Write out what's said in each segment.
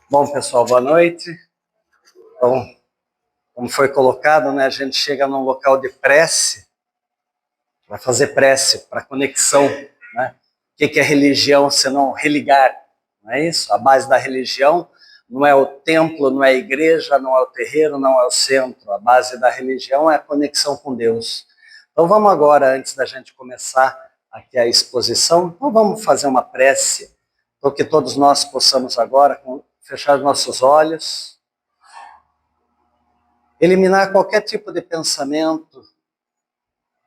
Bom, pessoal, boa noite. Então, como foi colocado, né, a gente chega num local de prece, vai fazer prece para conexão, né? O que é religião senão religar, não é isso? A base da religião não é o templo, não é a igreja, não é o terreiro, não é o centro. A base da religião é a conexão com Deus. Então vamos agora, antes da gente começar aqui a exposição, então vamos fazer uma prece, para que todos nós possamos agora fechar nossos olhos, eliminar qualquer tipo de pensamento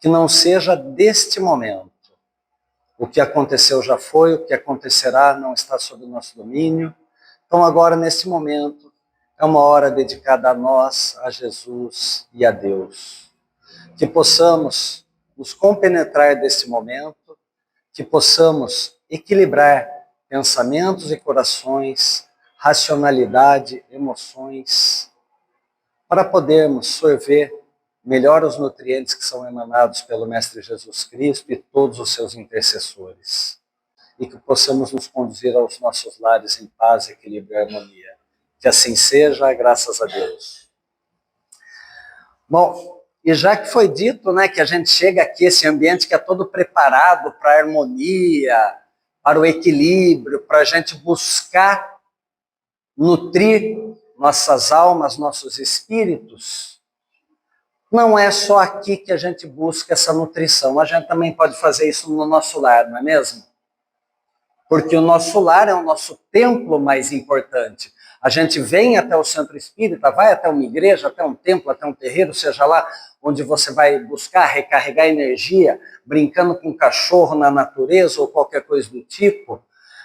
que não seja deste momento. O que aconteceu já foi, o que acontecerá não está sob o nosso domínio. Então agora, nesse momento, é uma hora dedicada a nós, a Jesus e a Deus. Que possamos nos compenetrar desse momento, que possamos equilibrar pensamentos e corações, racionalidade, emoções, para podermos sorver melhor os nutrientes que são emanados pelo Mestre Jesus Cristo e todos os seus intercessores. E que possamos nos conduzir aos nossos lares em paz, equilíbrio e harmonia. Que assim seja, graças a Deus. Bom, e já que foi dito, né, que a gente chega aqui, esse ambiente que é todo preparado para a harmonia, para o equilíbrio, para a gente buscar nutrir nossas almas, nossos espíritos, não é só aqui que a gente busca essa nutrição, a gente também pode fazer isso no nosso lar, não é mesmo? Porque o nosso lar é o nosso templo mais importante. A gente vem até o centro espírita, vai até uma igreja, até um templo, até um terreiro, seja lá onde você vai buscar recarregar energia, brincando com um cachorro na natureza ou qualquer coisa do tipo,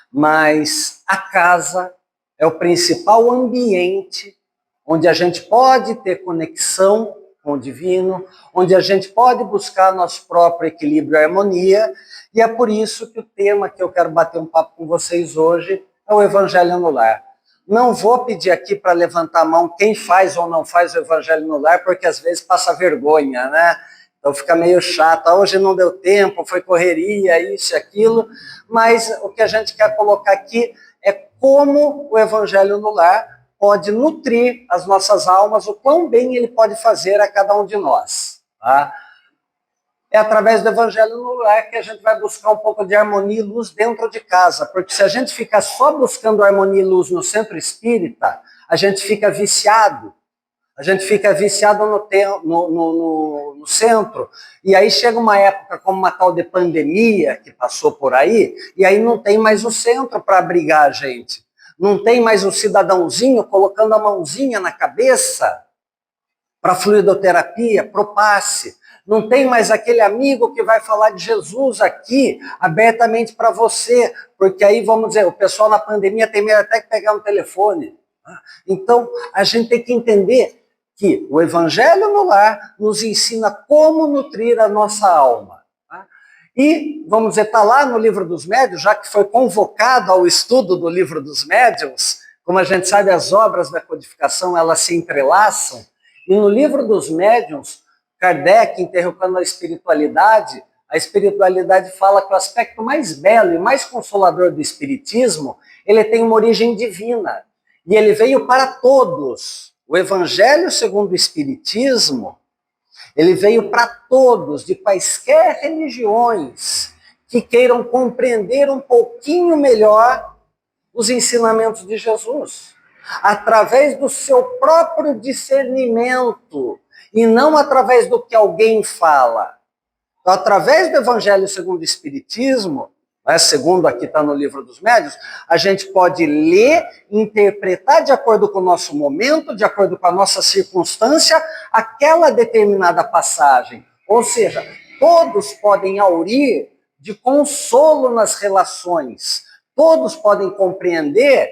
mas a casa é o principal ambiente onde a gente pode ter conexão com o divino, onde a gente pode buscar nosso próprio equilíbrio e harmonia, e é por isso que o tema que eu quero bater um papo com vocês hoje é o Evangelho no Lar. Não vou pedir aqui para levantar a mão quem faz ou não faz o Evangelho no Lar, porque às vezes passa vergonha, né? Então fica meio chato, hoje não deu tempo, foi correria, isso e aquilo, mas o que a gente quer colocar aqui é como o Evangelho no Lar pode nutrir as nossas almas, o quão bem ele pode fazer a cada um de nós. Tá? É através do Evangelho no Lar que a gente vai buscar um pouco de harmonia e luz dentro de casa, porque se a gente ficar só buscando harmonia e luz no centro espírita, a gente fica viciado. A gente fica viciado no centro, e aí chega uma época como uma tal de pandemia que passou por aí, e aí não tem mais o centro para abrigar a gente. Não tem mais o cidadãozinho colocando a mãozinha na cabeça para a fluidoterapia, para o passe. Não tem mais aquele amigo que vai falar de Jesus aqui abertamente para você, porque aí, vamos dizer, o pessoal na pandemia tem medo até que pegar um telefone. Então, a gente tem que entender que o Evangelho no Lar nos ensina como nutrir a nossa alma. Tá? E, vamos dizer, está lá no Livro dos Médiuns, já que foi convocado ao estudo do Livro dos Médiuns, como a gente sabe, as obras da codificação, elas se entrelaçam, e no Livro dos Médiuns, Kardec, interrogando a espiritualidade fala que o aspecto mais belo e mais consolador do espiritismo, ele tem uma origem divina. E ele veio para todos. O Evangelho segundo o Espiritismo, ele veio para todos, de quaisquer religiões, que queiram compreender um pouquinho melhor os ensinamentos de Jesus, através do seu próprio discernimento, e não através do que alguém fala. Então, através do Evangelho segundo o Espiritismo, segundo aqui está no Livro dos Médiuns, a gente pode ler, interpretar de acordo com o nosso momento, de acordo com a nossa circunstância, aquela determinada passagem. Ou seja, todos podem aurir de consolo nas relações, todos podem compreender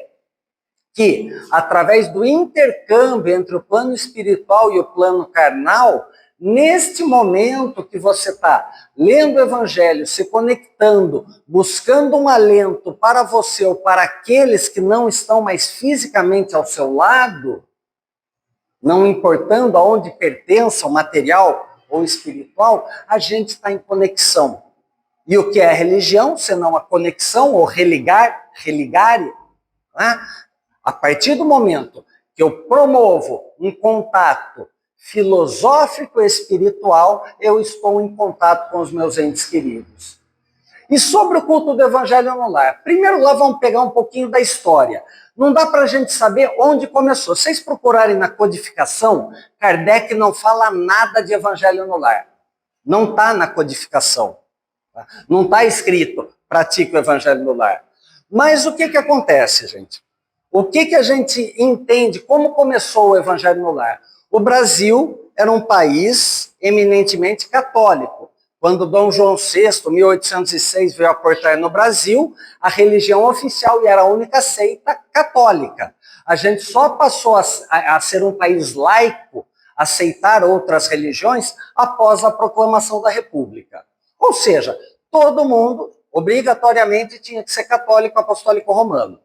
que, através do intercâmbio entre o plano espiritual e o plano carnal, neste momento que você está lendo o Evangelho, se conectando, buscando um alento para você ou para aqueles que não estão mais fisicamente ao seu lado, não importando aonde pertença o material ou espiritual, a gente está em conexão. E o que é religião, senão a conexão ou religare, né? A partir do momento que eu promovo um contato filosófico e espiritual, eu estou em contato com os meus entes queridos. E sobre o culto do evangelho no lar, primeiro lá vamos pegar um pouquinho da história. Não dá para a gente saber onde começou. Se vocês procurarem na codificação, Kardec não fala nada de evangelho no lar. Não está na codificação. Tá? Não está escrito, pratique o evangelho no lar. Mas o que acontece, gente? O que a gente entende, como começou o evangelho no lar? O Brasil era um país eminentemente católico. Quando Dom João VI, 1806, veio aportar no Brasil, a religião oficial e era a única seita católica. A gente só passou a ser um país laico, aceitar outras religiões, após a proclamação da República. Ou seja, todo mundo, obrigatoriamente, tinha que ser católico apostólico romano.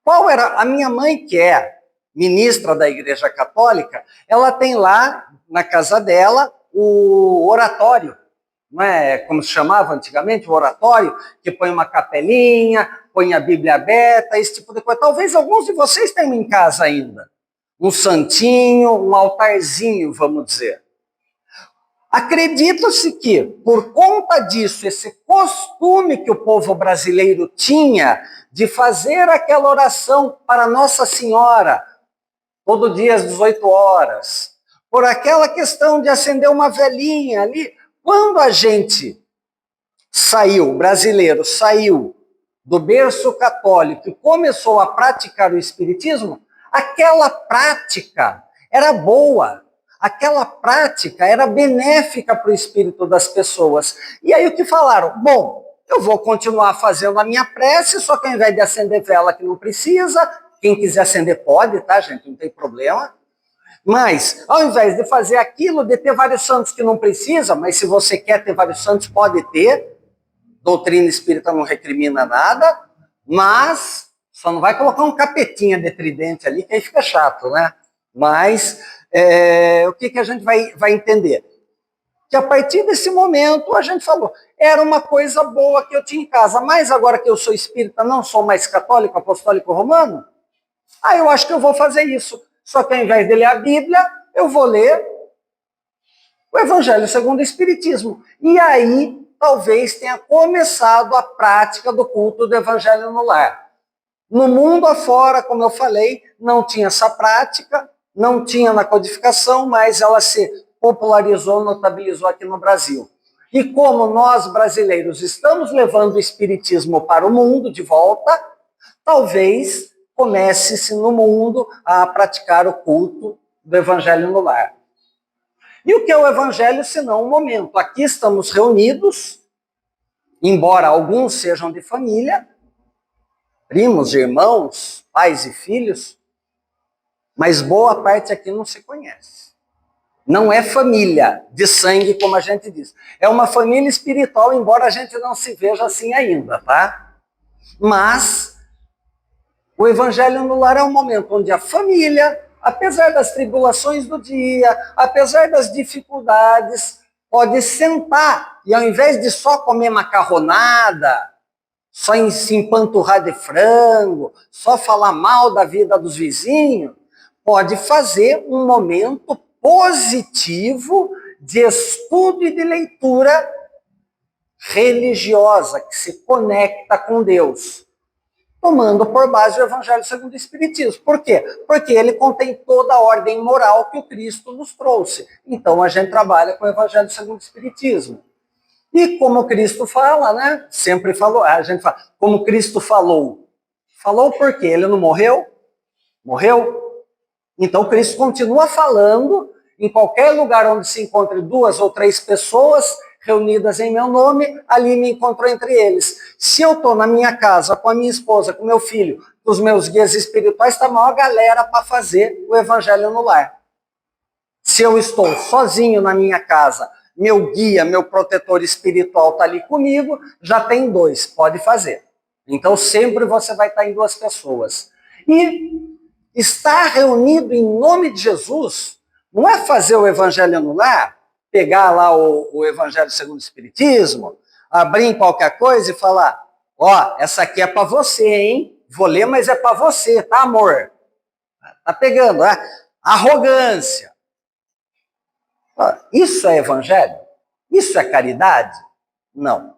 Qual era? A minha mãe, que é ministra da Igreja Católica, ela tem lá, na casa dela, o oratório. Não é como se chamava antigamente, o oratório, que põe uma capelinha, põe a Bíblia aberta, esse tipo de coisa. Talvez alguns de vocês tenham em casa ainda. Um santinho, um altarzinho, vamos dizer. Acredita-se que, por conta disso, esse costume que o povo brasileiro tinha de fazer aquela oração para Nossa Senhora, todo dia às 18 horas, por aquela questão de acender uma velinha ali, quando a gente saiu, o brasileiro saiu do berço católico e começou a praticar o espiritismo, aquela prática era boa, aquela prática era benéfica para o espírito das pessoas. E aí o que falaram? Bom, eu vou continuar fazendo a minha prece, só que ao invés de acender vela que não precisa, quem quiser acender pode, tá, gente? Não tem problema. Mas, ao invés de fazer aquilo, de ter vários santos que não precisa, mas se você quer ter vários santos, pode ter. Doutrina espírita não recrimina nada, mas só não vai colocar um capetinha de tridente ali, que aí fica chato, né? Mas o que a gente vai entender? Que a partir desse momento a gente falou, era uma coisa boa que eu tinha em casa, mas agora que eu sou espírita, não sou mais católico, apostólico romano, aí eu acho que eu vou fazer isso. Só que ao invés de ler a Bíblia, eu vou ler o Evangelho segundo o Espiritismo. E aí, talvez tenha começado a prática do culto do Evangelho no lar. No mundo afora, como eu falei, não tinha essa prática, não tinha na codificação, mas ela se popularizou, notabilizou aqui no Brasil. E como nós, brasileiros, estamos levando o Espiritismo para o mundo de volta, talvez comece-se no mundo a praticar o culto do Evangelho no lar. E o que é o Evangelho, senão um momento? Aqui estamos reunidos, embora alguns sejam de família, primos, irmãos, pais e filhos, mas boa parte aqui não se conhece. Não é família de sangue, como a gente diz. É uma família espiritual, embora a gente não se veja assim ainda, tá? Mas o Evangelho no lar é um momento onde a família, apesar das tribulações do dia, apesar das dificuldades, pode sentar e ao invés de só comer macarronada, só se empanturrar de frango, só falar mal da vida dos vizinhos, pode fazer um momento positivo de estudo e de leitura religiosa, que se conecta com Deus, tomando por base o Evangelho segundo o Espiritismo. Por quê? Porque ele contém toda a ordem moral que o Cristo nos trouxe. Então a gente trabalha com o Evangelho segundo o Espiritismo. E como Cristo fala, né? Sempre falou, a gente fala, como Cristo falou. Falou por quê? Ele não morreu? Morreu? Então Cristo continua falando em qualquer lugar onde se encontre 2 ou 3 pessoas reunidas em meu nome, ali me encontro entre eles. Se eu estou na minha casa, com a minha esposa, com meu filho, com os meus guias espirituais, está a maior galera para fazer o Evangelho no lar. Se eu estou sozinho na minha casa, meu guia, meu protetor espiritual está ali comigo, já tem 2, pode fazer. Então sempre você vai estar em 2 pessoas. E estar reunido em nome de Jesus não é fazer o Evangelho no lar, pegar lá o Evangelho segundo o Espiritismo, abrir em qualquer coisa e falar, ó, essa aqui é para você, hein? vou ler, mas é para você, tá, amor? Tá pegando, né? Arrogância. Isso é evangelho? Isso é caridade? Não.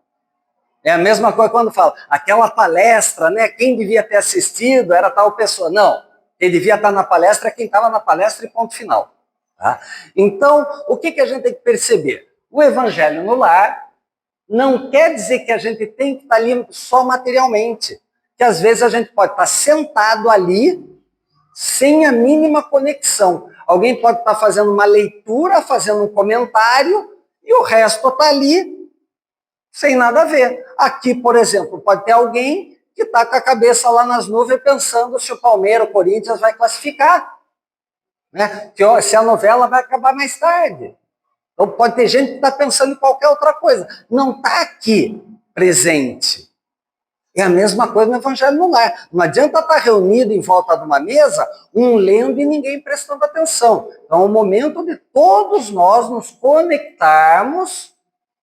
É a mesma coisa quando fala, aquela palestra, né? Quem devia ter assistido era tal pessoa. Não. Quem devia estar na palestra é quem estava na palestra e ponto final. Tá? Então, o que a gente tem que perceber? O evangelho no lar não quer dizer que a gente tem que estar ali só materialmente. Que às vezes a gente pode estar sentado ali sem a mínima conexão. Alguém pode estar fazendo uma leitura, fazendo um comentário, e o resto está ali sem nada a ver. Aqui, por exemplo, pode ter alguém que está com a cabeça lá nas nuvens pensando se o Palmeiras, o Corinthians vai classificar. Né? Que se a novela vai acabar mais tarde. Então pode ter gente que está pensando em qualquer outra coisa. Não está aqui presente. É a mesma coisa no Evangelho no Lar. Não adianta estar reunido em volta de uma mesa, um lendo e ninguém prestando atenção. Então é o momento de todos nós nos conectarmos,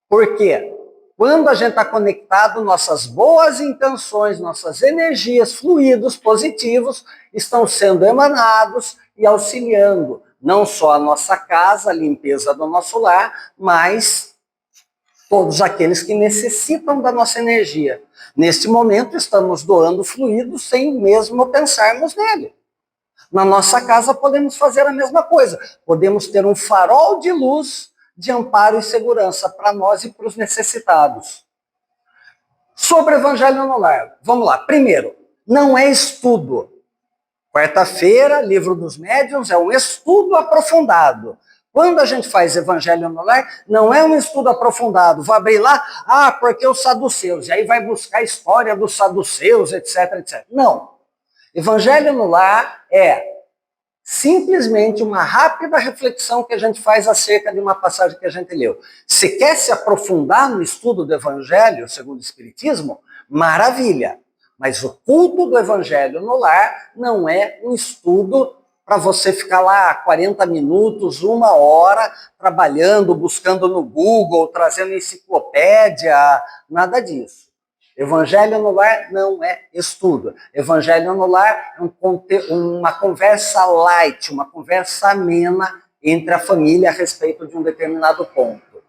porque quando a gente está conectado, nossas boas intenções, nossas energias, fluidos positivos estão sendo emanados e auxiliando não só a nossa casa, a limpeza do nosso lar, mas todos aqueles que necessitam da nossa energia. Neste momento, estamos doando fluidos sem mesmo pensarmos nele. Na nossa casa, podemos fazer a mesma coisa. Podemos ter um farol de luz, de amparo e segurança para nós e para os necessitados. Sobre o Evangelho no Lar, vamos lá. Primeiro, não é estudo. Quarta-feira, Livro dos Médiuns, é um estudo aprofundado. Quando a gente faz Evangelho no Lar, não é um estudo aprofundado. Vou abrir lá, porque os saduceus, e aí vai buscar a história dos saduceus, etc, etc. Não. Evangelho no Lar é simplesmente uma rápida reflexão que a gente faz acerca de uma passagem que a gente leu. Se quer se aprofundar no estudo do Evangelho, segundo o Espiritismo, maravilha. Mas o culto do Evangelho no Lar não é um estudo para você ficar lá 40 minutos, 1 hora, trabalhando, buscando no Google, trazendo enciclopédia, nada disso. Evangelho no Lar não é estudo. Evangelho no Lar é uma conversa light, uma conversa amena entre a família a respeito de um determinado ponto.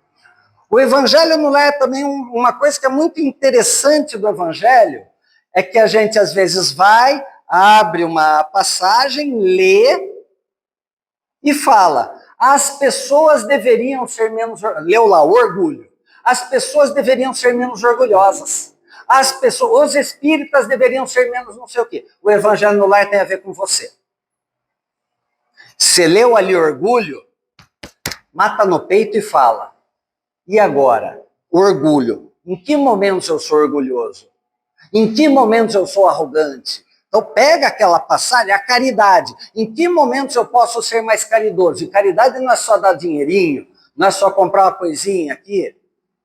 O Evangelho no Lar é também uma coisa que é muito interessante do Evangelho, é que a gente às vezes vai, abre uma passagem, lê e fala, as pessoas deveriam ser menos... Leu lá, o orgulho. As pessoas deveriam ser menos orgulhosas. As pessoas, os espíritas deveriam ser menos não sei o quê. O Evangelho no Lar tem a ver com você. Você leu ali orgulho, mata no peito e fala, e agora? Orgulho. Em que momentos eu sou orgulhoso? Em que momentos eu sou arrogante? Então pega aquela passagem, a caridade. Em que momentos eu posso ser mais caridoso? E caridade não é só dar dinheirinho, não é só comprar uma coisinha aqui.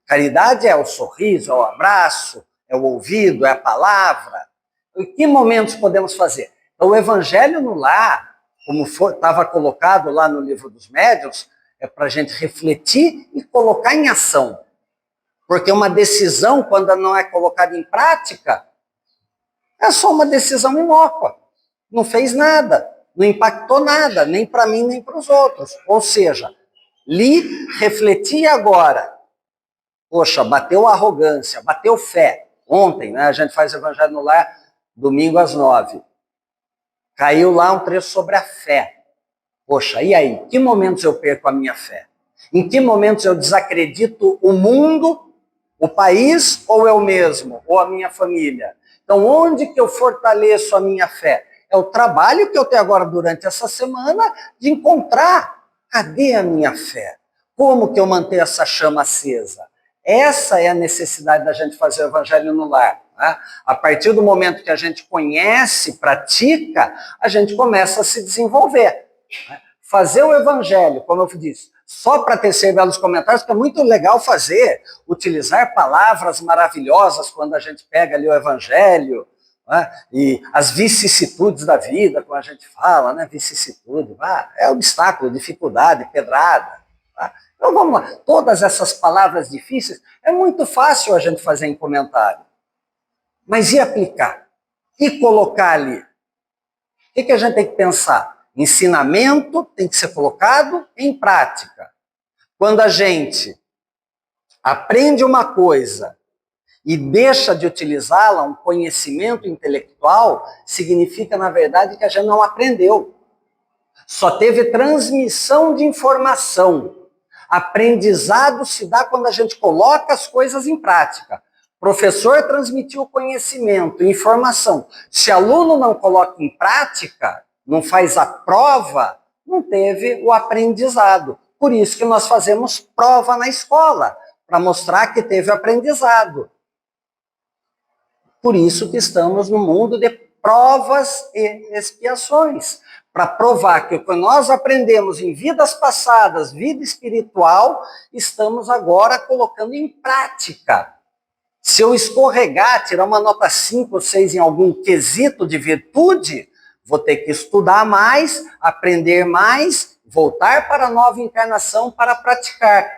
Caridade é o sorriso, é o abraço, é o ouvido, é a palavra. Em que momentos podemos fazer? Então o Evangelho no Lar, como estava colocado lá no Livro dos Médiuns, é para a gente refletir e colocar em ação. Porque uma decisão, quando não é colocada em prática, é só uma decisão inócua. Não fez nada, não impactou nada, nem para mim, nem para os outros. Ou seja, li, refleti agora. Poxa, bateu arrogância, bateu fé. Ontem, né, a gente faz Evangelho no Lar, domingo às 9. Caiu lá um trecho sobre a fé. Poxa, e aí? Que momentos eu perco a minha fé? Em que momentos eu desacredito o mundo, o país, ou eu mesmo, ou a minha família? Então, onde que eu fortaleço a minha fé? É o trabalho que eu tenho agora durante essa semana de encontrar, cadê a minha fé? Como que eu mantenho essa chama acesa? Essa é a necessidade da gente fazer o Evangelho no Lar. Né? A partir do momento que a gente conhece, pratica, a gente começa a se desenvolver. Né? Fazer o Evangelho, como eu disse, só para tecer belos comentários, que é muito legal fazer, utilizar palavras maravilhosas quando a gente pega ali o Evangelho, né? E as vicissitudes da vida, como a gente fala, né? Vicissitude, é obstáculo, dificuldade, pedrada. Tá? Então vamos lá, todas essas palavras difíceis, é muito fácil a gente fazer em comentário. Mas e aplicar? e colocar ali? O que a gente tem que pensar? Ensinamento tem que ser colocado em prática. Quando a gente aprende uma coisa e deixa de utilizá-la, um conhecimento intelectual, significa, na verdade, que a gente não aprendeu. Só teve transmissão de informação. Aprendizado se dá quando a gente coloca as coisas em prática. Professor transmitiu conhecimento, informação. Se aluno não coloca em prática, não faz a prova, não teve o aprendizado. Por isso que nós fazemos prova na escola, para mostrar que teve aprendizado. Por isso que estamos no mundo de provas e expiações, para provar que o que nós aprendemos em vidas passadas, vida espiritual, estamos agora colocando em prática. Se eu escorregar, tirar uma nota 5 ou 6 em algum quesito de virtude, vou ter que estudar mais, aprender mais, voltar para a nova encarnação para praticar.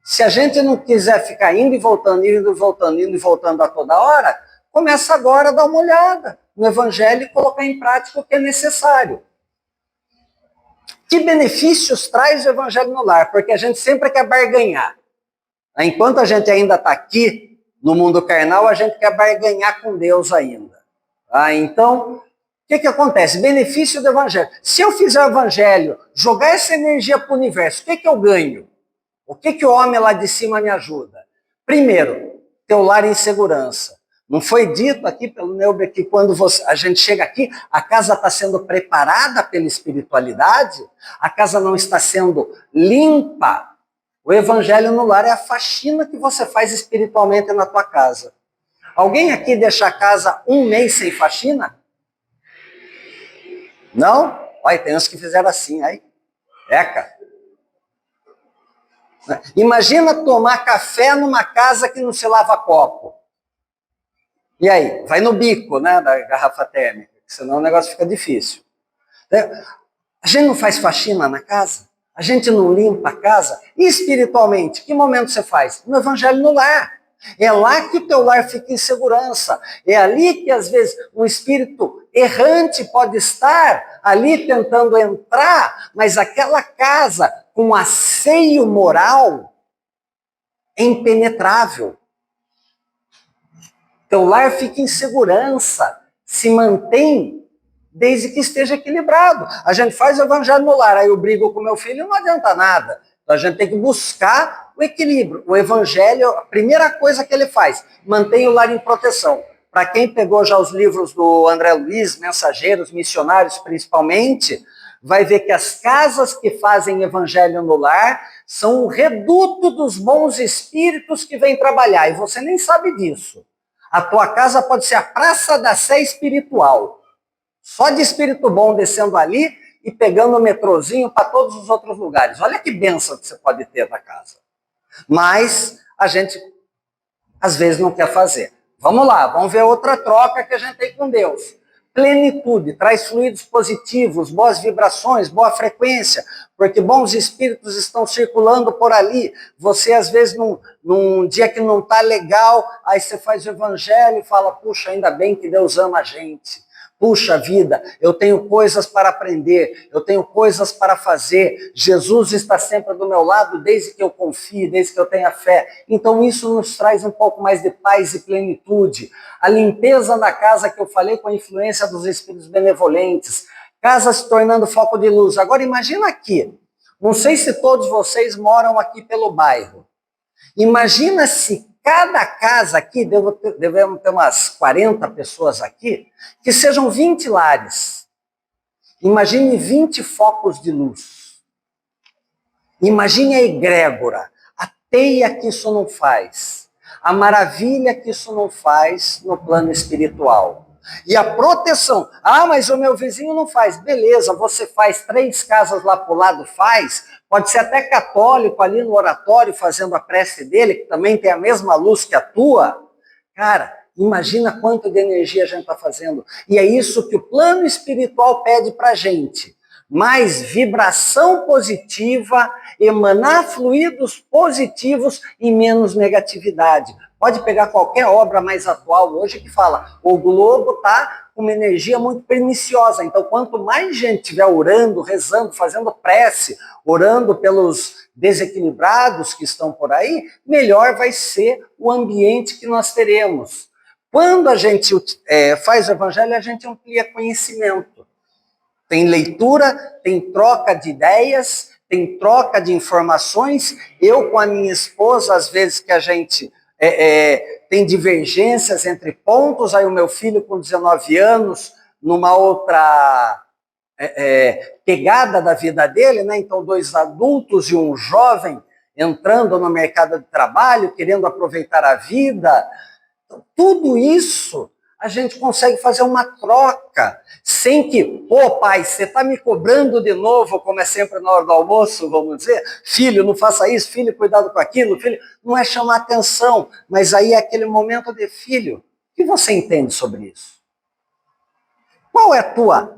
Se a gente não quiser ficar indo e voltando, indo e voltando, indo e voltando a toda hora, começa agora a dar uma olhada no Evangelho e colocar em prática o que é necessário. Que benefícios traz o Evangelho no lar? Porque a gente sempre quer barganhar. Enquanto a gente ainda está aqui, no mundo carnal, a gente quer barganhar com Deus ainda. Então, o que acontece? Benefício do Evangelho. Se eu fizer o Evangelho, jogar essa energia para o universo, o que eu ganho? O que o homem lá de cima me ajuda? Primeiro, teu lar em segurança. Não foi dito aqui pelo Neuber que quando a gente chega aqui, a casa está sendo preparada pela espiritualidade, a casa não está sendo limpa. O Evangelho no lar é a faxina que você faz espiritualmente na tua casa. Alguém aqui deixa a casa um mês sem faxina? Não? Olha, tem uns que fizeram assim, aí. Cara. Imagina tomar café numa casa que não se lava copo. E aí? Vai no bico, né, da garrafa térmica, senão o negócio fica difícil. A gente não faz faxina na casa? A gente não limpa a casa? E espiritualmente, que momento você faz? No Evangelho no lar. É lá que o teu lar fica em segurança. É ali que, às vezes, um espírito errante pode estar ali tentando entrar, mas aquela casa com asseio moral é impenetrável. Teu lar fica em segurança, se mantém desde que esteja equilibrado. A gente faz o Evangelho no lar, aí eu brigo com meu filho, não adianta nada. Então a gente tem que buscar o equilíbrio. O Evangelho, a primeira coisa que ele faz, mantém o lar em proteção. Para quem pegou já os livros do André Luiz, Mensageiros, Missionários principalmente, vai ver que as casas que fazem Evangelho no lar são o reduto dos bons espíritos que vêm trabalhar, e você nem sabe disso. A tua casa pode ser a Praça da Sé espiritual. Só de espírito bom descendo ali e pegando o metrozinho para todos os outros lugares. Olha que bênção que você pode ter na casa. Mas a gente, às vezes, não quer fazer. Vamos lá, vamos ver outra troca que a gente tem com Deus. Plenitude, traz fluidos positivos, boas vibrações, boa frequência, porque bons espíritos estão circulando por ali. Você, às vezes, num dia que não está legal, aí você faz o Evangelho e fala, puxa, ainda bem que Deus ama a gente. Puxa vida, eu tenho coisas para aprender, eu tenho coisas para fazer. Jesus está sempre do meu lado desde que eu confie, desde que eu tenha fé. Então isso nos traz um pouco mais de paz e plenitude. A limpeza da casa que eu falei com a influência dos espíritos benevolentes. Casa se tornando foco de luz. Agora imagina aqui, não sei se todos vocês moram aqui pelo bairro. Imagina se cada casa aqui, devemos ter umas 40 pessoas aqui, que sejam 20 lares. Imagine 20 focos de luz. Imagine a egrégora, a teia que isso não faz, a maravilha que isso não faz no plano espiritual. E a proteção. Ah, mas o meu vizinho não faz. Beleza, você faz 3 casas lá para o lado, faz. Pode ser até católico ali no oratório fazendo a prece dele, que também tem a mesma luz que a tua. Cara, imagina quanto de energia a gente está fazendo. E é isso que o plano espiritual pede para a gente. Mais vibração positiva, emanar fluidos positivos e menos negatividade. Pode pegar qualquer obra mais atual hoje que fala, o globo está com uma energia muito perniciosa. Então, quanto mais gente estiver orando, rezando, fazendo prece, orando pelos desequilibrados que estão por aí, melhor vai ser o ambiente que nós teremos. Quando a gente faz o evangelho, a gente amplia conhecimento. Tem leitura, tem troca de ideias, tem troca de informações. Eu com a minha esposa, às vezes que a gente tem divergências entre pontos, aí o meu filho com 19 anos, numa outra pegada da vida dele, né? Então 2 adultos e um jovem entrando no mercado de trabalho, querendo aproveitar a vida. Então, tudo isso a gente consegue fazer uma troca, sem que, pô, pai, você está me cobrando de novo, como é sempre na hora do almoço, vamos dizer, filho, não faça isso, filho, cuidado com aquilo, filho, não é chamar atenção, mas aí é aquele momento de filho, o que você entende sobre isso? Qual é a tua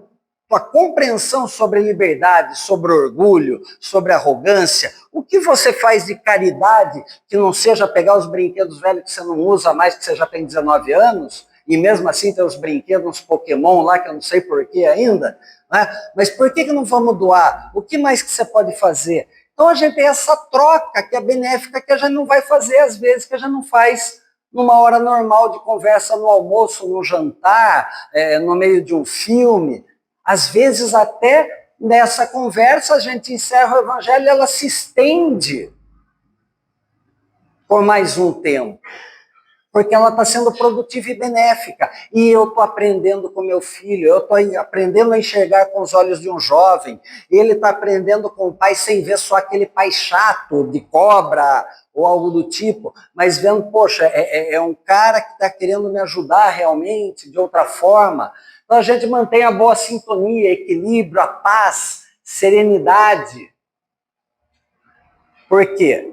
compreensão sobre liberdade, sobre orgulho, sobre arrogância? O que você faz de caridade que não seja pegar os brinquedos velhos que você não usa mais, que você já tem 19 anos, e mesmo assim tem os brinquedos, uns Pokémon lá, que eu não sei porquê ainda, né? Mas por que não vamos doar? O que mais que você pode fazer? Então a gente tem essa troca que é benéfica, que a gente não vai fazer às vezes, que a gente não faz numa hora normal de conversa, no almoço, no jantar, no meio de um filme. Às vezes até nessa conversa a gente encerra o evangelho e ela se estende por mais um tempo. Porque ela está sendo produtiva e benéfica. E eu estou aprendendo com meu filho, eu estou aprendendo a enxergar com os olhos de um jovem, ele está aprendendo com o pai sem ver só aquele pai chato de cobra ou algo do tipo, mas vendo, poxa, é um cara que está querendo me ajudar realmente de outra forma. Então a gente mantém a boa sintonia, equilíbrio, a paz, serenidade. Por quê?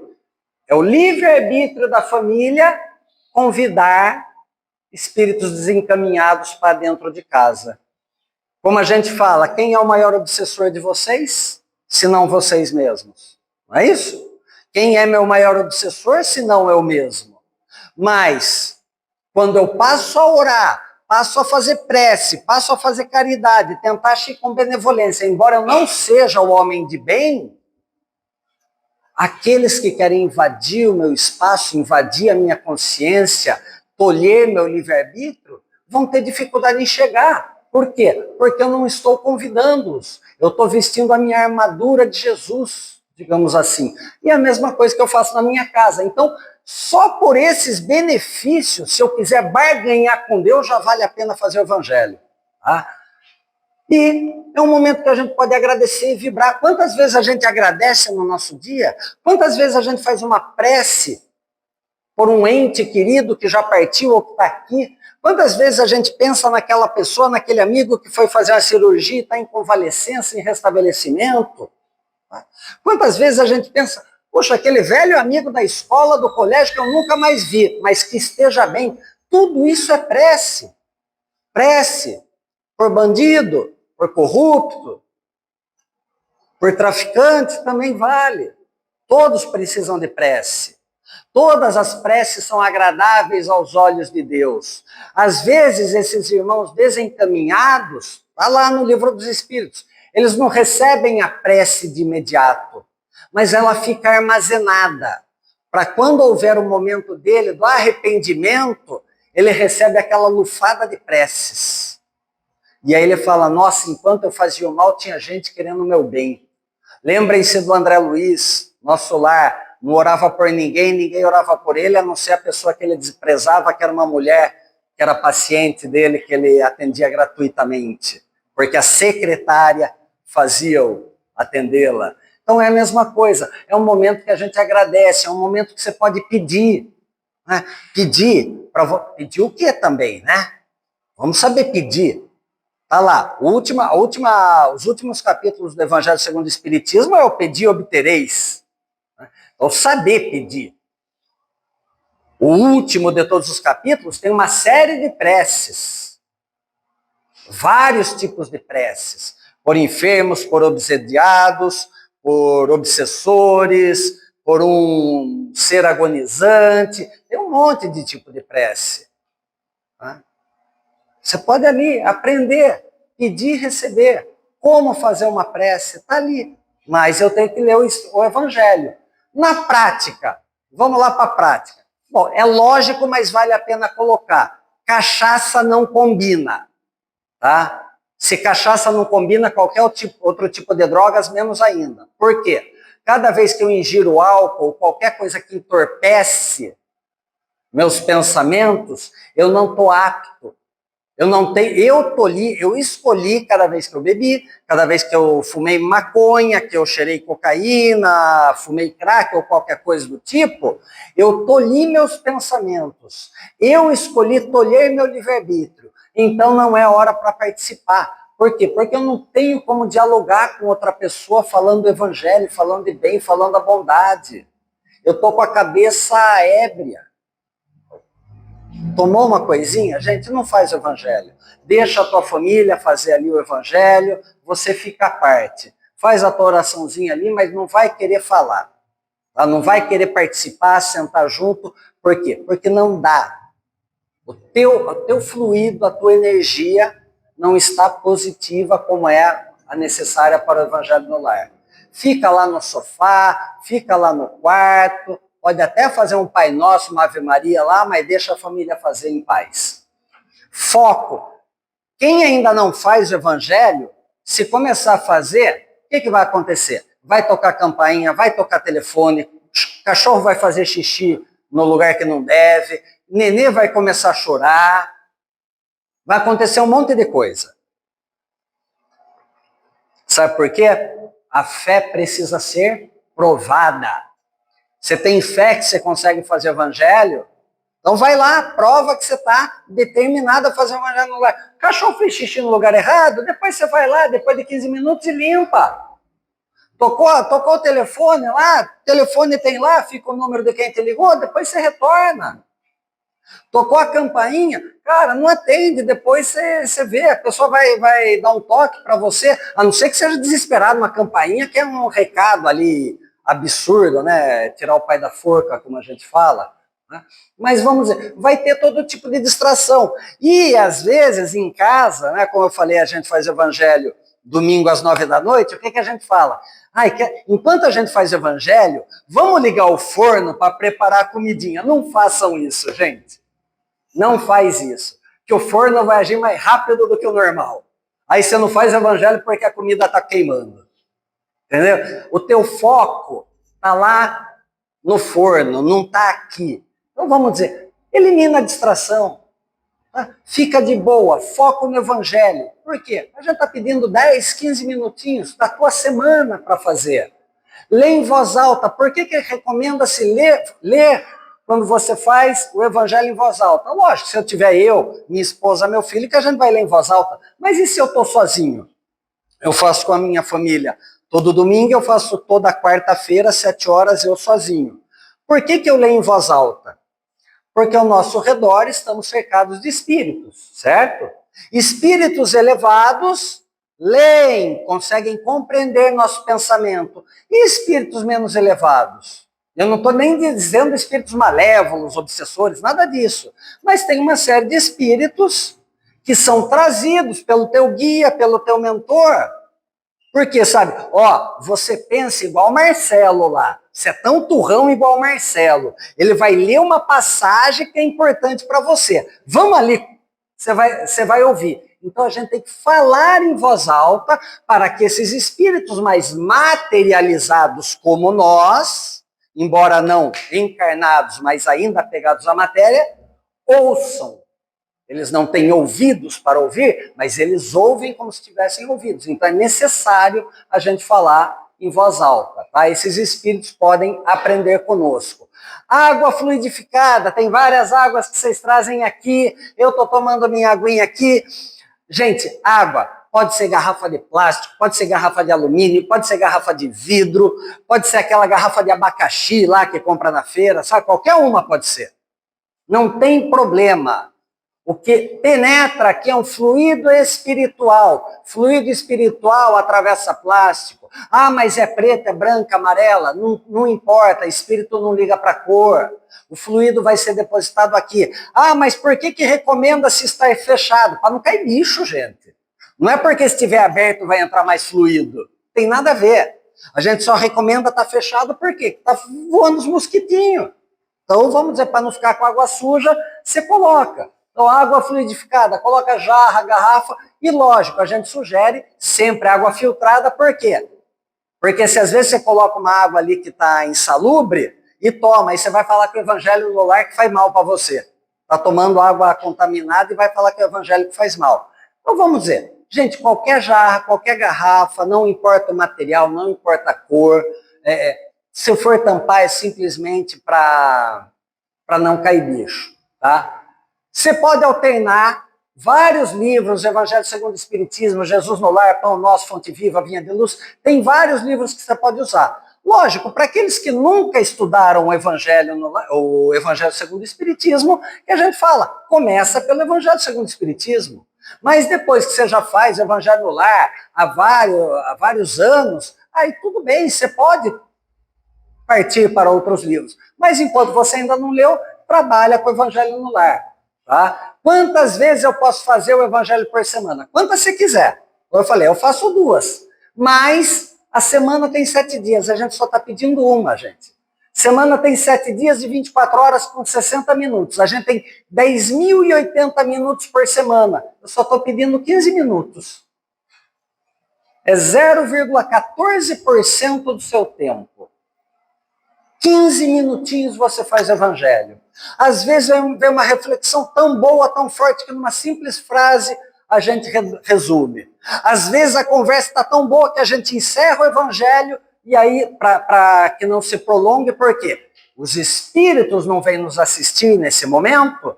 É o livre-arbítrio da família convidar espíritos desencaminhados para dentro de casa. Como a gente fala, quem é o maior obsessor de vocês? Se não vocês mesmos. Não é isso? Quem é meu maior obsessor, se não eu mesmo? Mas, quando eu passo a orar, passo a fazer prece, passo a fazer caridade, tentar agir com benevolência, embora eu não seja o homem de bem, aqueles que querem invadir o meu espaço, invadir a minha consciência, tolher meu livre-arbítrio, vão ter dificuldade em chegar. Por quê? Porque eu não estou convidando-os. Eu estou vestindo a minha armadura de Jesus, digamos assim. E a mesma coisa que eu faço na minha casa. Então, só por esses benefícios, se eu quiser barganhar com Deus, já vale a pena fazer o evangelho. Tá? E é um momento que a gente pode agradecer e vibrar. Quantas vezes a gente agradece no nosso dia? Quantas vezes a gente faz uma prece por um ente querido que já partiu ou que está aqui? Quantas vezes a gente pensa naquela pessoa, naquele amigo que foi fazer uma cirurgia e está em convalescença, em restabelecimento? Quantas vezes a gente pensa, poxa, aquele velho amigo da escola, do colégio que eu nunca mais vi, mas que esteja bem. Tudo isso é prece. Prece por bandido, por corrupto, por traficante, também vale. Todos precisam de prece. Todas as preces são agradáveis aos olhos de Deus. Às vezes, esses irmãos desencaminhados, está lá no Livro dos Espíritos, eles não recebem a prece de imediato, mas ela fica armazenada, para quando houver o momento dele, do arrependimento, ele recebe aquela lufada de preces. E aí ele fala, nossa, enquanto eu fazia o mal, tinha gente querendo o meu bem. Lembrem-se do André Luiz, nosso lar, não orava por ninguém, ninguém orava por ele, a não ser a pessoa que ele desprezava, que era uma mulher, que era paciente dele, que ele atendia gratuitamente, porque a secretária fazia-o atendê-la. Então é a mesma coisa, é um momento que a gente agradece, é um momento que você pode pedir. Né? Pedir o quê também, né? Vamos saber pedir. Tá lá, os últimos capítulos do Evangelho segundo o Espiritismo é o pedir e obtereis. Então, saber pedir. O último de todos os capítulos tem uma série de preces. Vários tipos de preces. Por enfermos, por obsediados, por obsessores, por um ser agonizante. Tem um monte de tipo de prece. Tá? Você pode ali aprender, pedir e receber. Como fazer uma prece? Está ali. Mas eu tenho que ler o Evangelho. Na prática, vamos lá para a prática. Bom, é lógico, mas vale a pena colocar. Cachaça não combina. Tá? Se cachaça não combina, qualquer outro tipo de drogas, menos ainda. Por quê? Cada vez que eu ingiro álcool, qualquer coisa que entorpece meus pensamentos, eu não estou apto. Eu escolhi cada vez que eu bebi, cada vez que eu fumei maconha, que eu cheirei cocaína, fumei crack ou qualquer coisa do tipo, eu tolhi meus pensamentos. Eu escolhi tolher meu livre-arbítrio. Então não é hora para participar. Por quê? Porque eu não tenho como dialogar com outra pessoa falando do evangelho, falando de bem, falando da bondade. Eu estou com a cabeça ébria. Tomou uma coisinha? Gente, não faz o evangelho. Deixa a tua família fazer ali o evangelho, você fica à parte. Faz a tua oraçãozinha ali, mas não vai querer falar. Tá? Não vai querer participar, sentar junto. Por quê? Porque não dá. O teu fluido, a tua energia não está positiva como é a necessária para o evangelho no lar. Fica lá no sofá, fica lá no quarto, pode até fazer um Pai Nosso, uma Ave Maria lá, mas deixa a família fazer em paz. Foco. Quem ainda não faz o evangelho, se começar a fazer, o que vai acontecer? Vai tocar campainha, vai tocar telefone, cachorro vai fazer xixi no lugar que não deve, nenê vai começar a chorar, vai acontecer um monte de coisa. Sabe por quê? A fé precisa ser provada. Você tem fé que você consegue fazer o evangelho? Então vai lá, prova que você está determinado a fazer o evangelho no lugar. O cachorro fez xixi no lugar errado, depois você vai lá, depois de 15 minutos e limpa. Tocou o telefone lá, o telefone tem lá, fica o número de quem te ligou, depois você retorna. Tocou a campainha, cara, não atende, depois você vê, a pessoa vai dar um toque para você, a não ser que seja desesperado, uma campainha que é um recado ali absurdo, né? Tirar o pai da forca, como a gente fala. Né? Mas vamos dizer, vai ter todo tipo de distração. E às vezes em casa, né, como eu falei, a gente faz evangelho domingo às 9 da noite, o que a gente fala? Enquanto a gente faz evangelho, vamos ligar o forno para preparar a comidinha. Não façam isso, gente. Não faz isso. Que o forno vai agir mais rápido do que o normal. Aí você não faz evangelho porque a comida está queimando. Entendeu? O teu foco está lá no forno, não está aqui. Então vamos dizer, elimina a distração. Tá? Fica de boa, foco no evangelho. Por quê? A gente está pedindo 10, 15 minutinhos da tua semana para fazer. Lê em voz alta. Por que recomenda-se ler quando você faz o evangelho em voz alta? Lógico, se eu tiver minha esposa, meu filho, que a gente vai ler em voz alta. Mas e se eu estou sozinho? Eu faço com a minha família. Todo domingo eu faço toda quarta-feira, 7 horas, eu sozinho. Por que eu leio em voz alta? Porque ao nosso redor estamos cercados de espíritos, certo? Espíritos elevados leem, conseguem compreender nosso pensamento. E espíritos menos elevados? Eu não estou nem dizendo espíritos malévolos, obsessores, nada disso. Mas tem uma série de espíritos que são trazidos pelo teu guia, pelo teu mentor. Porque, sabe, você pensa igual o Marcelo lá. Você é tão turrão igual o Marcelo. Ele vai ler uma passagem que é importante para você. Vamos ali, você vai ouvir. Então a gente tem que falar em voz alta para que esses espíritos mais materializados como nós, embora não encarnados, mas ainda apegados à matéria, ouçam. Eles não têm ouvidos para ouvir, mas eles ouvem como se tivessem ouvidos. Então é necessário a gente falar em voz alta. Tá? Esses espíritos podem aprender conosco. Água fluidificada, tem várias águas que vocês trazem aqui. Eu estou tomando minha aguinha aqui. Gente, água pode ser garrafa de plástico, pode ser garrafa de alumínio, pode ser garrafa de vidro, pode ser aquela garrafa de abacaxi lá que compra na feira, sabe? Qualquer uma pode ser. Não tem problema. O que penetra aqui é um fluido espiritual. Fluido espiritual atravessa plástico. Ah, mas é preta, é branca, amarela. Não importa, espírito não liga para cor. O fluido vai ser depositado aqui. Ah, mas por que recomenda-se estar fechado? Para não cair bicho, gente. Não é porque se estiver aberto vai entrar mais fluido. Tem nada a ver. A gente só recomenda estar fechado porque está voando os mosquitinhos. Então, vamos dizer, para não ficar com água suja, você coloca. Então, água fluidificada, coloca jarra, garrafa, e lógico, a gente sugere sempre água filtrada, por quê? Porque se às vezes você coloca uma água ali que está insalubre e toma, aí você vai falar que o evangelho no lar que faz mal para você. Está tomando água contaminada e vai falar que o evangelho que faz mal. Então vamos dizer, gente, qualquer jarra, qualquer garrafa, não importa o material, não importa a cor, se for tampar é simplesmente para não cair bicho, tá? Você pode alternar vários livros, Evangelho segundo o Espiritismo, Jesus no Lar, Pão Nosso, Fonte Viva, Vinha de Luz, tem vários livros que você pode usar. Lógico, para aqueles que nunca estudaram o Evangelho segundo o Espiritismo, que a gente fala, começa pelo Evangelho segundo o Espiritismo. Mas depois que você já faz o Evangelho no Lar há vários anos, aí tudo bem, você pode partir para outros livros. Mas enquanto você ainda não leu, trabalha com o Evangelho no Lar. Tá? Quantas vezes eu posso fazer o evangelho por semana? Quantas você quiser. Eu falei, eu faço 2. Mas a semana tem 7 dias, a gente só está pedindo uma, gente. Semana tem 7 dias e 24 horas com 60 minutos. A gente tem 10.080 minutos por semana. Eu só estou pedindo 15 minutos. É 0,14% do seu tempo. 15 minutinhos você faz evangelho. Às vezes vem uma reflexão tão boa, tão forte, que numa simples frase a gente resume. Às vezes a conversa está tão boa que a gente encerra o evangelho e aí, para que não se prolongue, por quê? Os espíritos não vêm nos assistir nesse momento.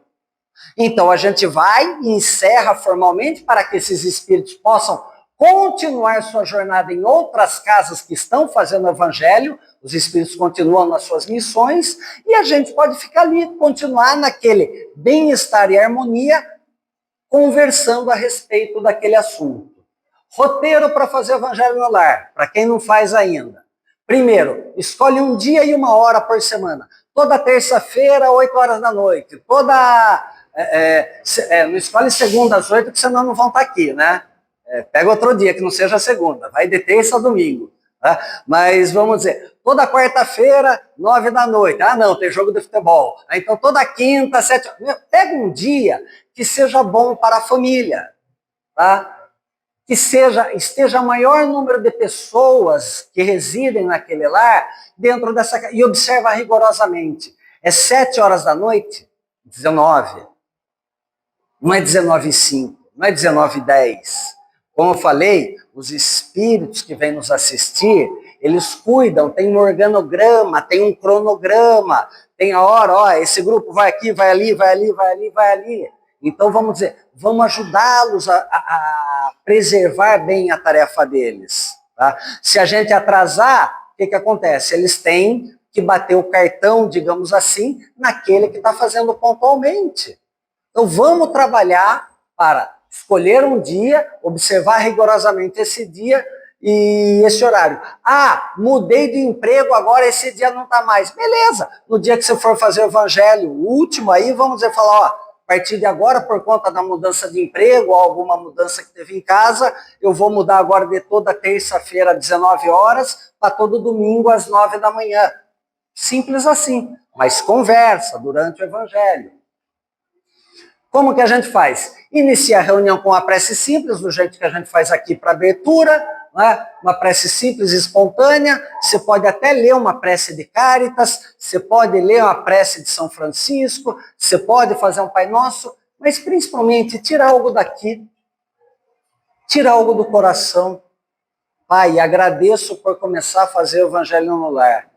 Então a gente vai e encerra formalmente para que esses espíritos possam continuar sua jornada em outras casas que estão fazendo o evangelho, os espíritos continuam nas suas missões, e a gente pode ficar ali, continuar naquele bem-estar e harmonia, conversando a respeito daquele assunto. Roteiro para fazer o evangelho no lar, para quem não faz ainda. Primeiro, escolhe um dia e 1 hora por semana. Toda terça-feira, 8 horas da noite. Não escolhe segunda às 8, porque senão não vão estar aqui, né? Pega outro dia, que não seja segunda. Vai de terça a domingo. Tá? Mas vamos dizer, toda quarta-feira, 9 da noite. Ah, não, tem jogo de futebol. Então toda quinta, 7 horas. Pega um dia que seja bom para a família. Tá? Que esteja o maior número de pessoas que residem naquele lar dentro dessa casa. E observa rigorosamente. É 7 horas da noite? 19. Não é 19h05. Não é 19h10. Como eu falei, os espíritos que vêm nos assistir, eles cuidam, tem um organograma, tem um cronograma, tem a hora, ó, esse grupo vai aqui, vai ali, vai ali, vai ali, vai ali. Então, vamos dizer, vamos ajudá-los a preservar bem a tarefa deles. Tá? Se a gente atrasar, o que acontece? Eles têm que bater o cartão, digamos assim, naquele que está fazendo pontualmente. Então, vamos trabalhar para escolher um dia, observar rigorosamente esse dia e esse horário. Ah, mudei de emprego, agora esse dia não está mais. Beleza, no dia que você for fazer o evangelho, o último aí, vamos dizer, falar, ó, a partir de agora, por conta da mudança de emprego, ou alguma mudança que teve em casa, eu vou mudar agora de toda terça-feira às 19 horas para todo domingo às 9 da manhã. Simples assim, mas conversa durante o evangelho. Como que a gente faz? Inicia a reunião com uma prece simples, do jeito que a gente faz aqui para abertura, né? Uma prece simples e espontânea. Você pode até ler uma prece de Cáritas, você pode ler uma prece de São Francisco, você pode fazer um Pai Nosso, mas principalmente tira algo daqui, tira algo do coração. Pai, agradeço por começar a fazer o Evangelho no lar.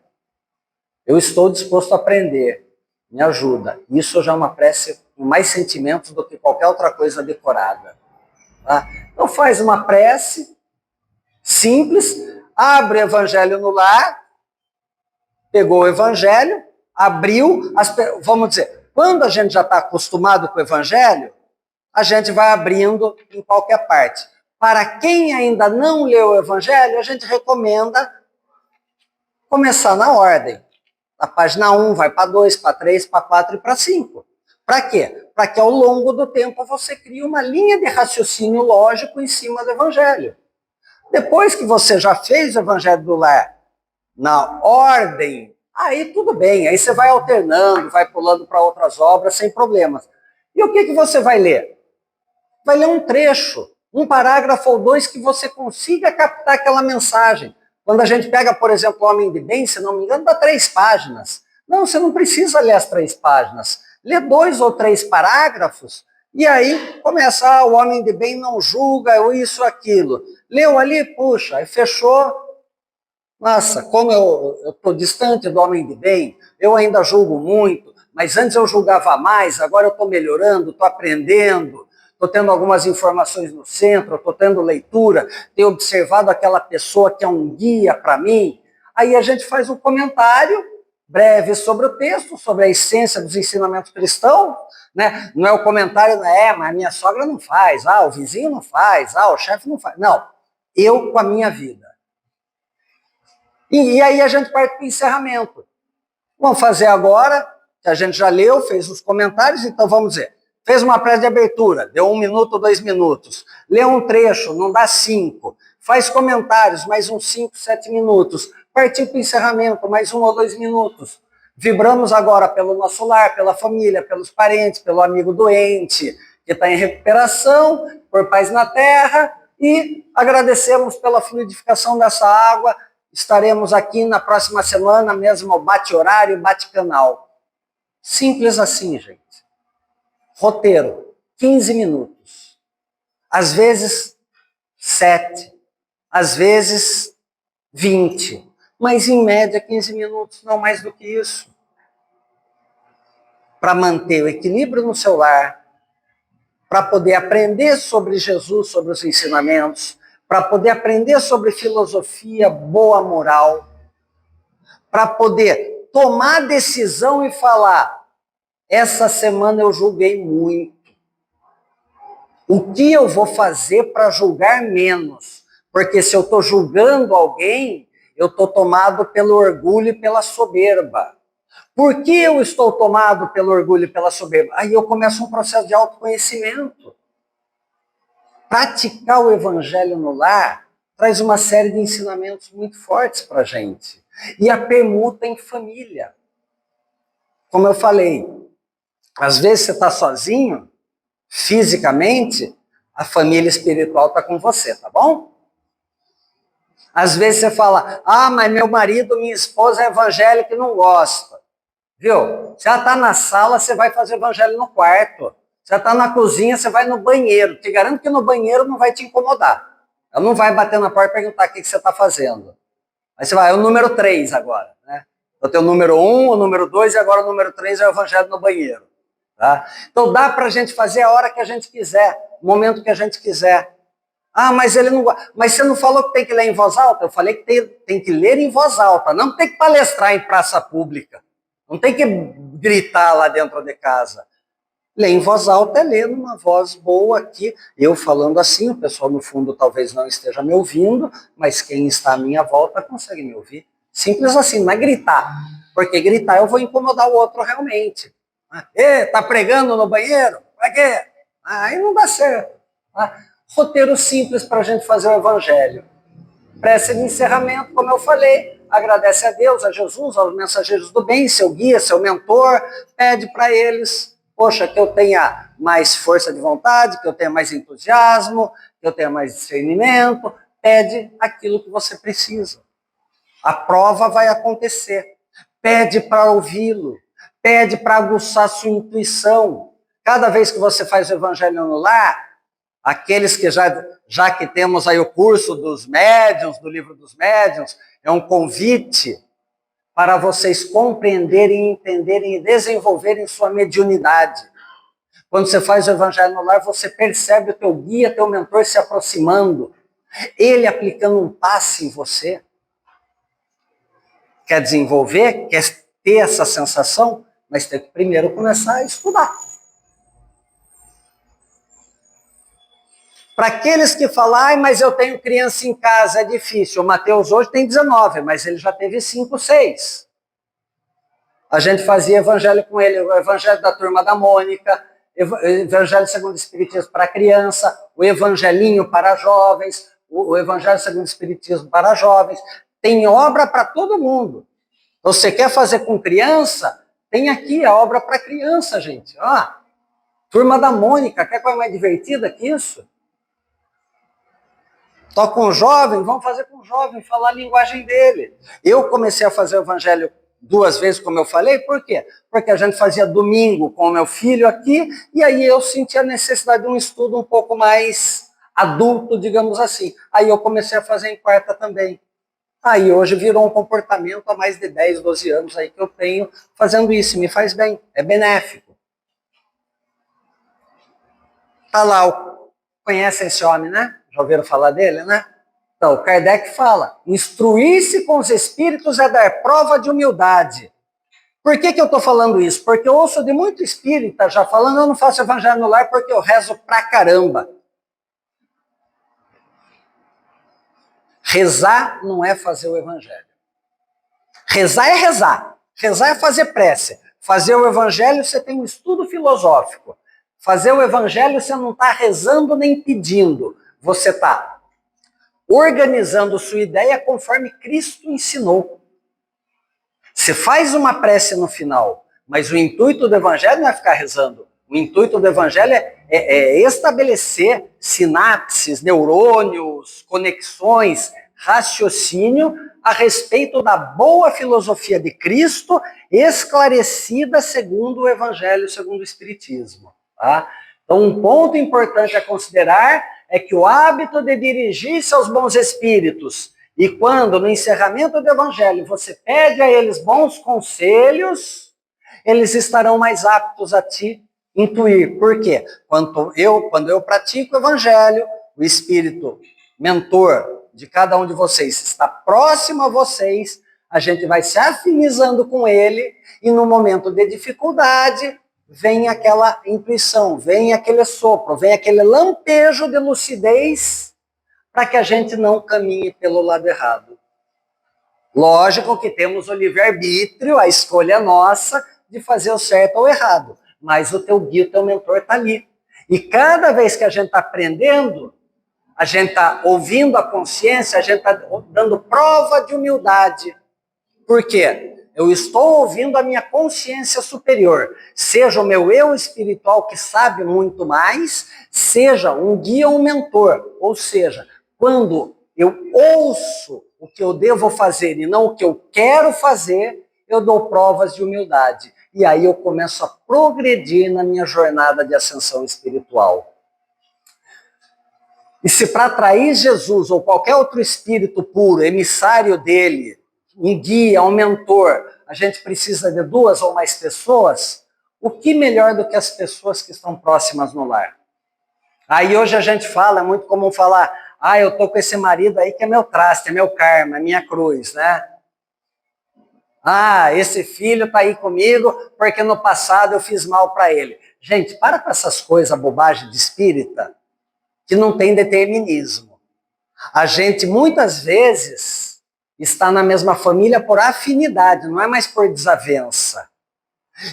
Eu estou disposto a aprender, me ajuda. Isso já é uma prece com mais sentimentos do que qualquer outra coisa decorada. Tá? Então faz uma prece simples, abre o Evangelho no lar, pegou o Evangelho, abriu, vamos dizer, quando a gente já está acostumado com o Evangelho, a gente vai abrindo em qualquer parte. Para quem ainda não leu o Evangelho, a gente recomenda começar na ordem. Da página 1 vai para 2, para 3, para 4 e para 5. Para quê? Para que ao longo do tempo você crie uma linha de raciocínio lógico em cima do Evangelho. Depois que você já fez o Evangelho do Lar na ordem, aí tudo bem, aí você vai alternando, vai pulando para outras obras sem problemas. E o que você vai ler? Vai ler um trecho, um parágrafo ou dois que você consiga captar aquela mensagem. Quando a gente pega, por exemplo, o Homem de Bem, se não me engano, dá 3 páginas. Não, você não precisa ler as 3 páginas. Lê 2 ou 3 parágrafos e aí começa, o Homem de Bem não julga, ou isso, aquilo. Leu ali, puxa, aí fechou. Nossa, como eu estou distante do Homem de Bem, eu ainda julgo muito, mas antes eu julgava mais, agora eu estou melhorando, estou aprendendo, estou tendo algumas informações no centro, estou tendo leitura, tenho observado aquela pessoa que é um guia para mim. Aí a gente faz um comentário breve sobre o texto, sobre a essência dos ensinamentos cristãos, né? Não é o comentário, mas a minha sogra não faz, o vizinho não faz, o chefe não faz. Não, eu com a minha vida. E aí a gente parte para o encerramento. Vamos fazer agora, que a gente já leu, fez os comentários, então vamos dizer. Fez uma prece de abertura, deu 1 minuto, 2 minutos. Leu um trecho, não dá 5. Faz comentários, mais uns 5, 7 minutos. Partiu para o encerramento, mais 1 ou 2 minutos. Vibramos agora pelo nosso lar, pela família, pelos parentes, pelo amigo doente, que está em recuperação, por paz na terra, e agradecemos pela fluidificação dessa água. Estaremos aqui na próxima semana, mesmo bate-horário, bate-canal. Simples assim, gente. Roteiro, 15 minutos. Às vezes, 7. Às vezes, 20. Mas, em média, 15 minutos, não mais do que isso. Para manter o equilíbrio no seu lar, para poder aprender sobre Jesus, sobre os ensinamentos, para poder aprender sobre filosofia, boa moral, para poder tomar decisão e falar, essa semana eu julguei muito. O que eu vou fazer para julgar menos? Porque se eu estou julgando alguém, eu estou tomado pelo orgulho e pela soberba. Por que eu estou tomado pelo orgulho e pela soberba? Aí eu começo um processo de autoconhecimento. Praticar o evangelho no lar traz uma série de ensinamentos muito fortes para a gente. E a permuta em família. Como eu falei, às vezes você está sozinho, fisicamente, a família espiritual está com você, tá bom? Às vezes você fala, mas meu marido, minha esposa é evangélica e não gosta. Viu? Se ela está na sala, você vai fazer evangelho no quarto. Se ela está na cozinha, você vai no banheiro. Te garanto que no banheiro não vai te incomodar. Ela não vai bater na porta e perguntar o que você está fazendo. Aí você vai, é o número 3 agora, né? Eu tenho o número 1, o número 2 e agora o número 3 é o evangelho no banheiro. Tá? Então dá para a gente fazer a hora que a gente quiser, o momento que a gente quiser. Mas ele não gosta. Mas você não falou que tem que ler em voz alta? Eu falei que tem que ler em voz alta, não tem que palestrar em praça pública. Não tem que gritar lá dentro de casa. Ler em voz alta é ler numa voz boa aqui. Eu falando assim, o pessoal no fundo talvez não esteja me ouvindo, mas quem está à minha volta consegue me ouvir. Simples assim, não é gritar. Porque gritar eu vou incomodar o outro realmente. Tá pregando no banheiro? Pra quê? Aí não dá certo. Roteiro simples para a gente fazer o evangelho. Prece de encerramento, como eu falei, agradece a Deus, a Jesus, aos mensageiros do bem, seu guia, seu mentor, pede para eles, poxa, que eu tenha mais força de vontade, que eu tenha mais entusiasmo, que eu tenha mais discernimento, pede aquilo que você precisa. A prova vai acontecer. Pede para ouvi-lo, pede para aguçar sua intuição. Cada vez que você faz o evangelho no lar, aqueles que já que temos aí o curso dos médiuns, do livro dos médiuns, é um convite para vocês compreenderem, entenderem e desenvolverem sua mediunidade. Quando você faz o evangelho no lar, você percebe o teu guia, teu mentor se aproximando, ele aplicando um passe em você. Quer desenvolver? Quer ter essa sensação? Mas tem que primeiro começar a estudar. Para aqueles que falam, ai, mas eu tenho criança em casa, é difícil. O Mateus hoje tem 19, mas ele já teve 5, 6. A gente fazia evangelho com ele, o evangelho da Turma da Mônica, evangelho segundo o Espiritismo para criança, o evangelinho para jovens, o evangelho segundo o Espiritismo para jovens. Tem obra para todo mundo. Então, você quer fazer com criança? Tem aqui a obra para criança, gente. Turma da Mônica, quer coisa mais divertida que isso? Toca com jovem, vamos fazer com jovem, falar a linguagem dele. Eu comecei a fazer o evangelho 2 vezes, como eu falei, por quê? Porque a gente fazia domingo com o meu filho aqui, e aí eu senti a necessidade de um estudo um pouco mais adulto, digamos assim. Aí eu comecei a fazer em quarta também. Aí hoje virou um comportamento há mais de 10, 12 anos aí que eu tenho fazendo isso, me faz bem, é benéfico. Tá lá, conhece esse homem, né? Já ouviram falar dele, né? Então, Kardec fala, instruir-se com os espíritos é dar prova de humildade. Por que eu estou falando isso? Porque eu ouço de muito espírita já falando, eu não faço evangelho no lar porque eu rezo pra caramba. Rezar não é fazer o evangelho. Rezar é rezar. Rezar é fazer prece. Fazer o evangelho, você tem um estudo filosófico. Fazer o evangelho, você não está rezando nem pedindo. Você está organizando sua ideia conforme Cristo ensinou. Você faz uma prece no final, mas o intuito do evangelho não é ficar rezando. O intuito do evangelho é estabelecer sinapses, neurônios, conexões, raciocínio a respeito da boa filosofia de Cristo, esclarecida segundo o evangelho, segundo o Espiritismo. Tá? Então, um ponto importante a considerar é que o hábito de dirigir-se aos bons espíritos, e quando, no encerramento do evangelho, você pede a eles bons conselhos, eles estarão mais aptos a te intuir. Por quê? Quando eu pratico o evangelho, o espírito mentor de cada um de vocês está próximo a vocês, a gente vai se afinizando com ele, e no momento de dificuldade, vem aquela intuição, vem aquele sopro, vem aquele lampejo de lucidez para que a gente não caminhe pelo lado errado. Lógico que temos o livre-arbítrio, a escolha nossa de fazer o certo ou o errado, mas o teu guia, o teu mentor está ali. E cada vez que a gente está aprendendo, a gente está ouvindo a consciência, a gente está dando prova de humildade. Por quê? Eu estou ouvindo a minha consciência superior, seja o meu eu espiritual que sabe muito mais, seja um guia ou um mentor, ou seja, quando eu ouço o que eu devo fazer e não o que eu quero fazer, eu dou provas de humildade. E aí eu começo a progredir na minha jornada de ascensão espiritual. E se para atrair Jesus ou qualquer outro espírito puro, emissário dele, um guia, um mentor, a gente precisa de 2 ou mais pessoas, o que melhor do que as pessoas que estão próximas no lar? Aí hoje a gente fala, é muito comum falar, eu tô com esse marido aí que é meu traste, é meu karma, é minha cruz, né? Esse filho tá aí comigo porque no passado eu fiz mal para ele. Gente, para com essas coisas, bobagem de espírita, que não tem determinismo. A gente muitas vezes está na mesma família por afinidade, não é mais por desavença.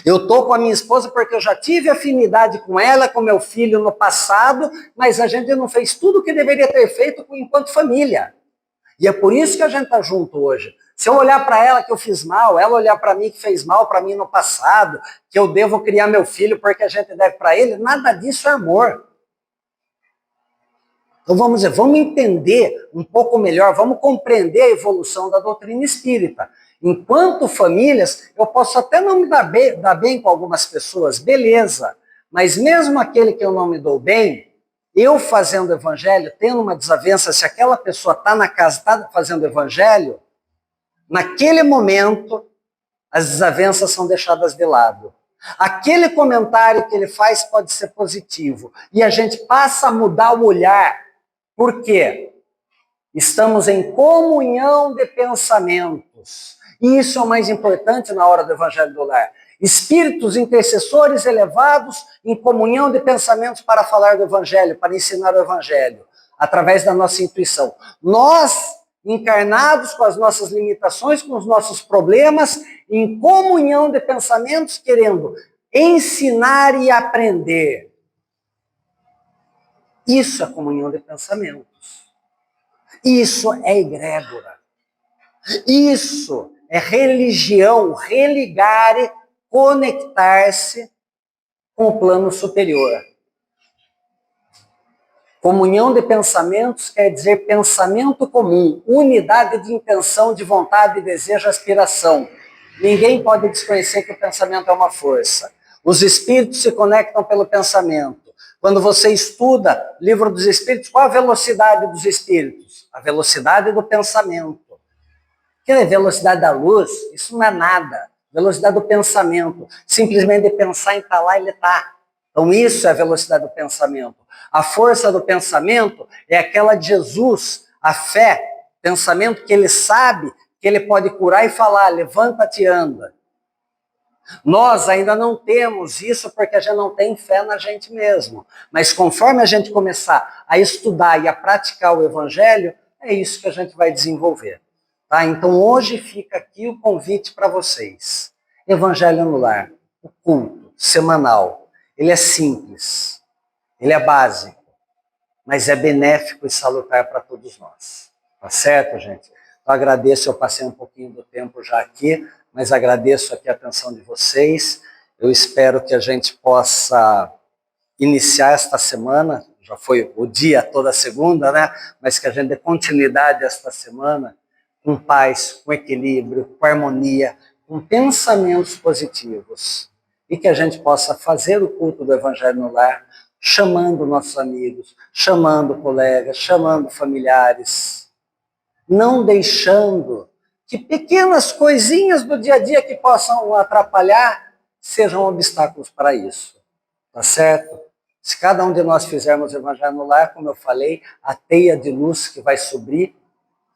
Eu estou com a minha esposa porque eu já tive afinidade com ela, com meu filho no passado, mas a gente não fez tudo o que deveria ter feito enquanto família. E é por isso que a gente está junto hoje. Se eu olhar para ela que eu fiz mal, ela olhar para mim que fez mal para mim no passado, que eu devo criar meu filho porque a gente deve para ele, nada disso é amor. Então vamos entender um pouco melhor, vamos compreender a evolução da doutrina espírita. Enquanto famílias, eu posso até não me dar bem com algumas pessoas, beleza, mas mesmo aquele que eu não me dou bem, eu fazendo evangelho, tendo uma desavença, se aquela pessoa está na casa, está fazendo evangelho, naquele momento, as desavenças são deixadas de lado. Aquele comentário que ele faz pode ser positivo, e a gente passa a mudar o olhar. Por quê? Estamos em comunhão de pensamentos. E isso é o mais importante na hora do evangelho do lar. Espíritos intercessores elevados em comunhão de pensamentos para falar do Evangelho, para ensinar o Evangelho, através da nossa intuição. Nós, encarnados com as nossas limitações, com os nossos problemas, em comunhão de pensamentos, querendo ensinar e aprender. Isso é comunhão de pensamentos. Isso é egrégora. Isso é religião, religare, conectar-se com o plano superior. Comunhão de pensamentos quer dizer pensamento comum, unidade de intenção, de vontade, desejo, aspiração. Ninguém pode desconhecer que o pensamento é uma força. Os espíritos se conectam pelo pensamento. Quando você estuda livro dos espíritos, qual a velocidade dos espíritos? A velocidade do pensamento. Que é a velocidade da luz? Isso não é nada. Velocidade do pensamento. Simplesmente de pensar em estar lá, ele está. Então isso é a velocidade do pensamento. A força do pensamento é aquela de Jesus, a fé, pensamento que ele sabe que ele pode curar e falar, levanta-te e anda. Nós ainda não temos isso porque a gente não tem fé na gente mesmo. Mas conforme a gente começar a estudar e a praticar o Evangelho, é isso que a gente vai desenvolver. Tá? Então hoje fica aqui o convite para vocês. Evangelho no Lar, o culto semanal. Ele é simples, ele é básico, mas é benéfico e salutar para todos nós. Tá certo, gente? Então agradeço, eu passei um pouquinho do tempo já aqui, mas agradeço aqui a atenção de vocês. Eu espero que a gente possa iniciar esta semana, já foi o dia toda segunda, né? Mas que a gente dê continuidade esta semana com paz, com equilíbrio, com harmonia, com pensamentos positivos. E que a gente possa fazer o culto do Evangelho no Lar, chamando nossos amigos, chamando colegas, chamando familiares, não deixando que pequenas coisinhas do dia a dia que possam atrapalhar sejam obstáculos para isso. Tá certo? Se cada um de nós fizermos o Evangelho no Lar, como eu falei, a teia de luz que vai subir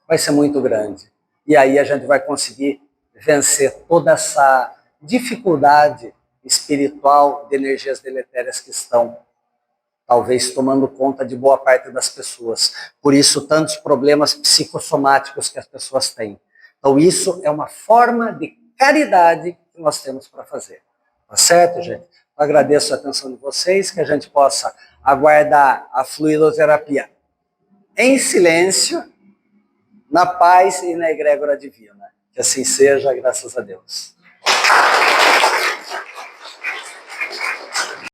vai ser muito grande. E aí a gente vai conseguir vencer toda essa dificuldade espiritual de energias deletérias que estão talvez tomando conta de boa parte das pessoas. Por isso, tantos problemas psicossomáticos que as pessoas têm. Então, isso é uma forma de caridade que nós temos para fazer. Tá certo, gente? Eu agradeço a atenção de vocês, que a gente possa aguardar a fluidoterapia em silêncio, na paz e na egrégora divina. Que assim seja, graças a Deus.